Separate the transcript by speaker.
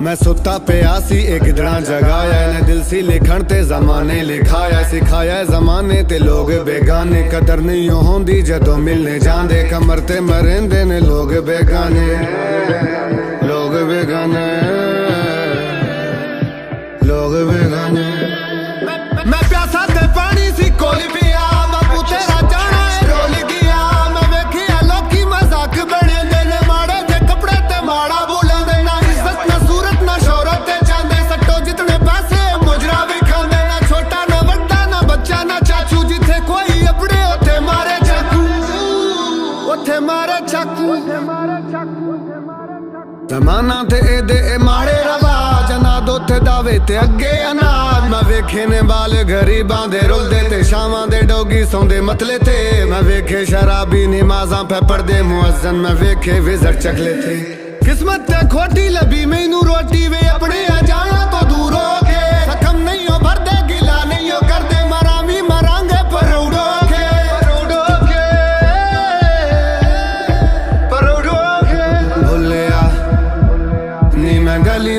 Speaker 1: मैं सुता पिया सी एक गिदड़ा जगाया ने दिल सी लिखण ते जमाने लिखाया सिखाया जमाने ते लोग बेगाने कदर नहीं होंदी जदों मिलने जांदे कमर ते मरेंदे ने लोग बेगाने लोग बेगाने लोग बेगाने मैं प्यासा ते पानी सी कोली पिया बापू तेरा जाना है रोल गया मैं वेखिया लोकी मजाक बने ने माड़े जे कपड़े ते माड़ा बोलदे ना इज्जत ना सूरत ना शोहरत ते चांदे सट्टो जितने पैसे मुजरा भी खांदे ना छोटा ना बड़ा ना बच्चा ना चाचू जिथे कोई अपने उथे मारे चाकू उथे मारे चाकू जमाना ते एदे माड़े रवाज अनाद उथे दावे ते अगे अनाज मैं वेखे ने बाल गरीबां दे रुलदे ते शामां दे डोगी सौंदे मतले ते मैं वेखे शराबी नमाज़ां पे पढ़दे मुअज्जन मैं वेखे विज़र चकले थे किस्मत ते खोटी लभी मैनू रोटी वे अपने आ जाना तो दूर हो के सखम नहीं हो भरदे गिला नहीं हो करदे मरामी मरांगे पर उड़ो के भुलिया नी मैं गली